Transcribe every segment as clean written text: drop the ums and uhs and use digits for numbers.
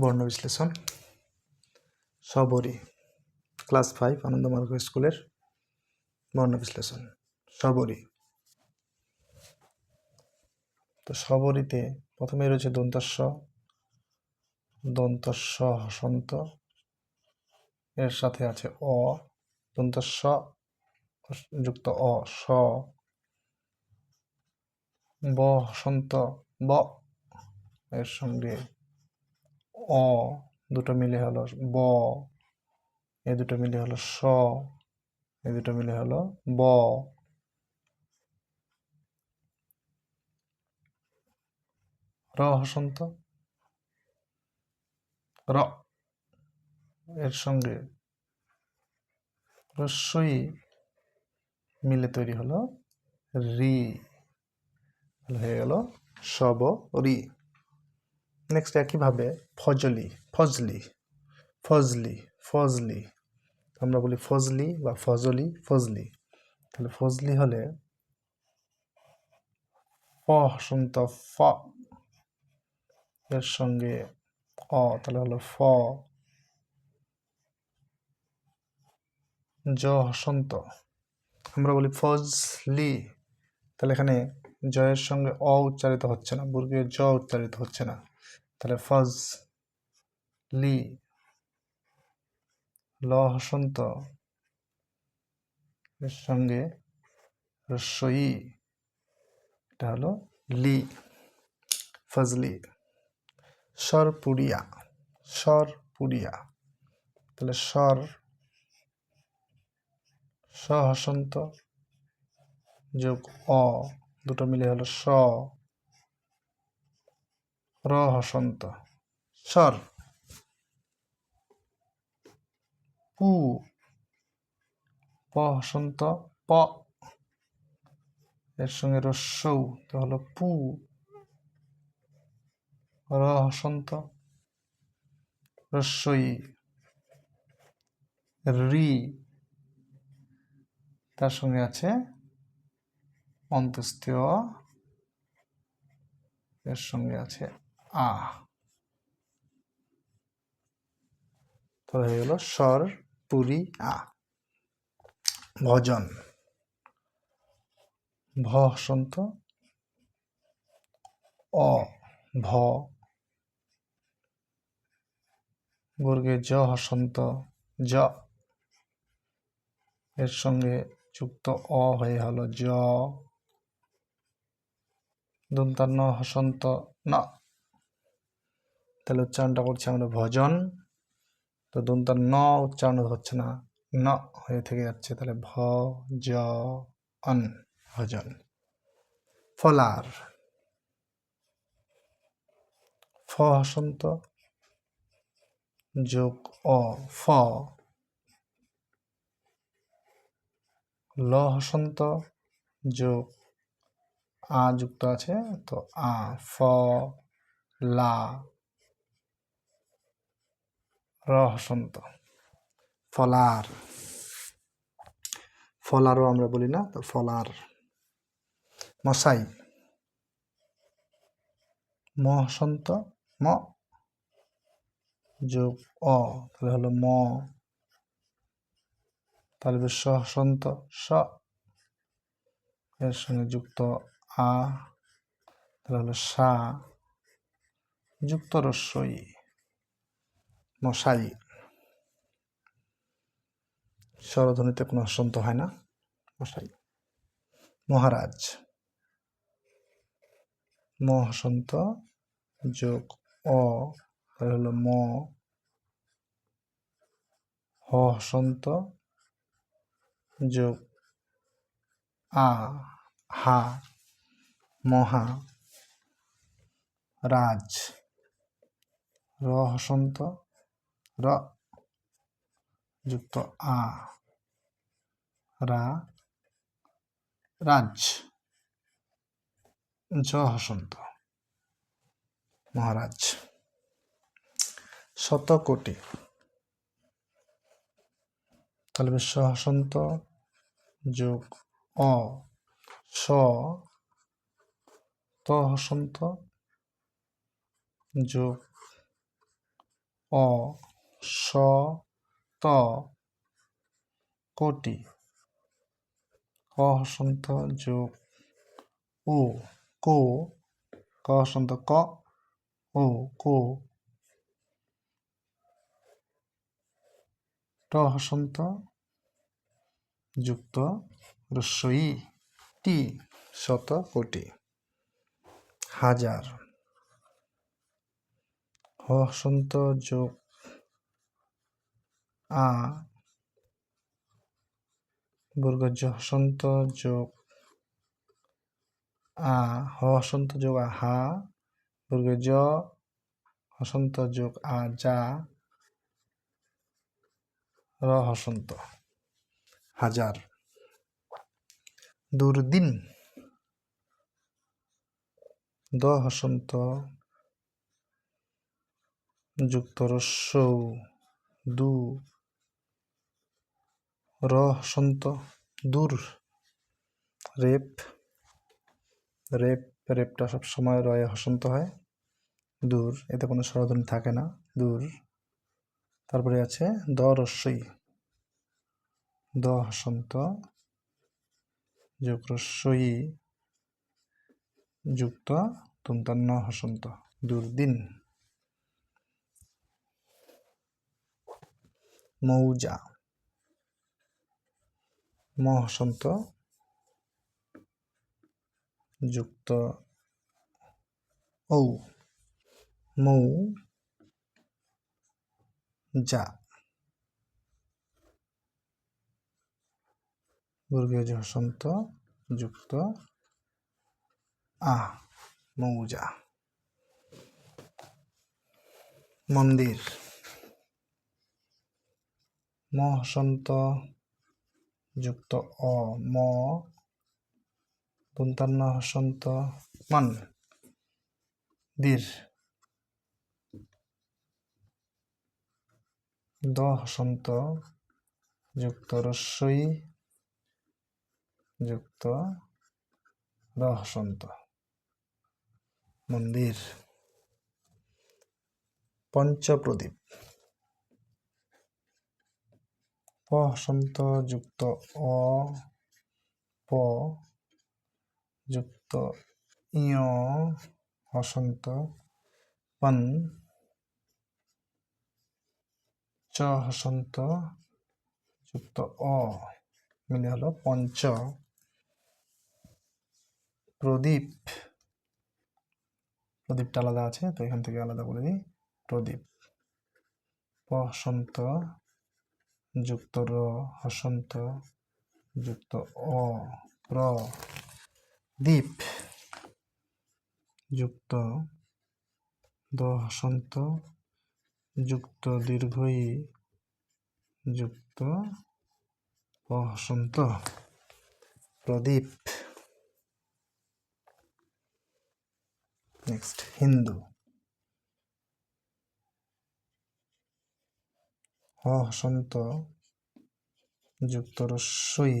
বর্ণ বিশ্লেষণ সবরি ক্লাস 5 আনন্দমার্গ স্কুলের বর্ণ বিশ্লেষণ সবরি। তো সবরিতে প্রথমে রয়েছে দন্তস্ব হসন্ত, এর সাথে আছে অ, দন্তস্ব যুক্ত অ স, ব হসন্ত ব, এর সঙ্গে অ দুটো মিলে হলো ব, এ দুটো মিলে হলো স, এ দুটো মিলে হলো ব। র হসন্ত র, এর সঙ্গে রস্বই মিলে তৈরি হলো রি, হয়ে গেল সবরি। নেক্সট একইভাবে ফজলি ফজলি ফজলি ফজলি, আমরা বলি ফজলি বা ফজলি ফজলি। তাহলে ফজলি হলে ফ হসন্ত ফ, এর সঙ্গে অ, তাহলে হলো ফ। জ হসন্ত, আমরা বলি ফজলি, তাহলে এখানে জয়ের সঙ্গে অ উচ্চারিত হচ্ছে না, বর্গের জ উচ্চারিত হচ্ছে না, তাহলে ফজ লি। ল হসন্ত, এর সঙ্গে রস্বই, এটা হলো লি, ফজলি। সরপুরিয়া সরপুরিয়া, তাহলে স হসন্ত যোগ অ, দুটো মিলে হলো স, র হসন্ত সর। পু, প হসন্ত প, এর সঙ্গে রস্যৌ, তো হলো পু। র হসন্ত রস্যই রি, তার সঙ্গে আছে অন্ত্যেষ্টিয়, এর সঙ্গে আছে আ, তো হয়ে গেল স্বর পুরি আ। ভজন ভ হসন্ত অ ভ, বর্গে জ হসন্ত জ, এর সঙ্গে যুক্ত অ হয়ে হলো জ। দন্তান্ন হসন্ত ন, তাহলে উচ্চারণটা করছি আমরা ভজন, তো দন্তার ন উচ্চারণ হচ্ছে না, ন হয়ে থেকে যাচ্ছে, তাহলে ভ জ অন ভজন। ফলার ফ হসন্ত যোগ অ ফ, ল হসন্ত যোগ আ যুক্ত আছে, তো আ ফ লা, র হসন্ত ফলার। ফলারও আমরা বলি না, তো ফলার। মশাই ম হসন্ত ম যোগ অ, তাহলে হলো ম, তাহলে স হসন্ত স, এর সঙ্গে যুক্ত আ, তাহলে হলো সা, যুক্ত রস্যই মশাই। স্বরধ্বনিতে কোনো হসন্ত হয় না, মশাই। মহারাজ ম হসন্ত যোগ অ, তাহলে হলো ম, হ হসন্ত যোগ আ হা, মহা রাজ। র হসন্ত র যুক্ত আ রা, রাজ। জ হসন্ত মহারাজ। শতকোটি, তাহলে স হসন্ত যোগ অ স, ত হসন্ত যোগ অ স ত কোটি, ক হসন্ত যোগ উ কো, ক হসন্ত ক ও কো, ট হসন্ত যুক্ত রস্বই টি, শত কোটি। হাজার, হ হসন্ত যোগ আ বর্গজ হসন্ত যোগ আ, হ হসন্ত যোগ হা বর্গজ হসন্ত যোগ আ যা, র হসন্ত। হাজার। দুর্দিন, দ হসন্ত যুক্ত রস্যৌ দু, র হসন্ত দূর, রেপ, রেপটা সবসময় রয়ে হসন্ত হয়, দূর, এতে কোনো স্বরধ্বনি থাকে না, দূর। তারপরে আছে দ রস্যই, দ হসন্ত যোগ রস্যই যুক্ত দন্তান্ন হসন্ত, দুর্দিন। মৌজা, ম হসন্ত যুক্ত ঔ, মৌ যা, বর্গীয় হসন্ত যুক্ত আ, মৌজা। মন্দির, ম হসন্ত যুক্ত অ, ম দন্তান্ন হসন্ত মান, দীর, দ হসন্ত যুক্ত রস্যই যুক্ত র হসন্ত, মন্দির। পঞ্চপ্রদীপ, প হসন্ত যুক্ত অ, প যুক্ত ইয় হসন্ত পন, চ হসন্ত যুক্ত অ মিলে হলো পঞ্চ প্রদীপ। প্রদীপটা আলাদা আছে, তো এখান থেকে আলাদা করে দিই। প্রদীপ, প হসন্ত যুক্ত র হসন্ত যুক্ত অ, র, দ্বীপ যুক্ত দ হসন্ত যুক্ত দীর্ঘই যুক্ত প হসন্ত, প্রদীপ। নেক্সট হিন্দু, হ হসন্ত যুক্ত রস্যই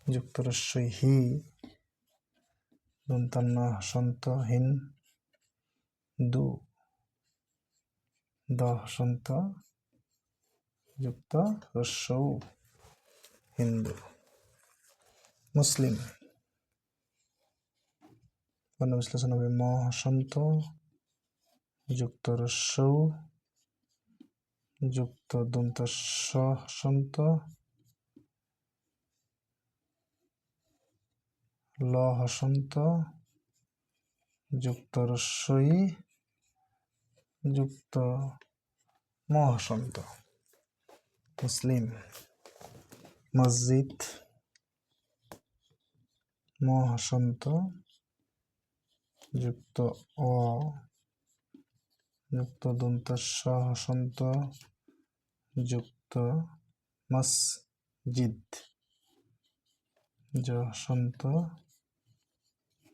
যুক্ত রস্যই হি দন্তান্ন হসন্ত হিন দু, দ হসন্ত যুক্ত রস্যৌ হিন্দু। মুসলিম, বর্ণ বিশ্লেষণ হবে ম হসন্ত যুক্ত রস্যৌ যুক্ত দন্ত স হসন্ত ল হসন্ত যুক্ত রস্যই যুক্ত ম হসন্ত, মুসলিম। মসজিদ, ম হসন্ত যুক্ত অ যুক্ত দন্ত স হসন্ত যুক্ত মসজিদ, জ হসন্ত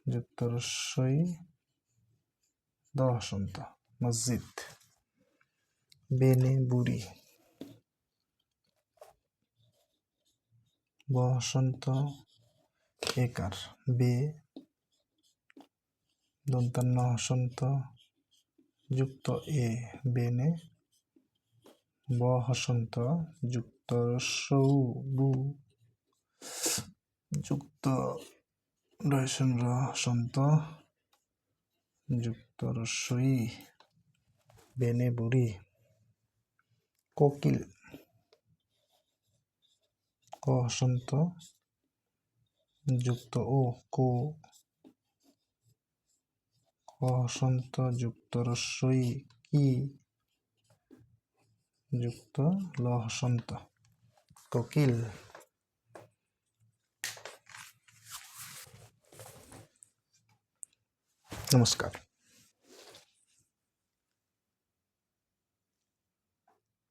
যুক্ত রস্যই দ হসন্ত, মসজিদ। বেনে বুড়ি, ব হসন্ত একার বে দন্তান্ন হসন্ত যুক্ত এ বেনে, ব হসন্ত যুক্ত রস্যৌ বু যুক্ত ডয়সন র হসন্ত যুক্ত রস্যই বেনে বুড়ি। কোকিল ক হসন্ত যুক্ত ও কো, ক হসন্ত যুক্ত রস্যই কি যুক্ত ল হসন্ত কোকিল। নমস্কার।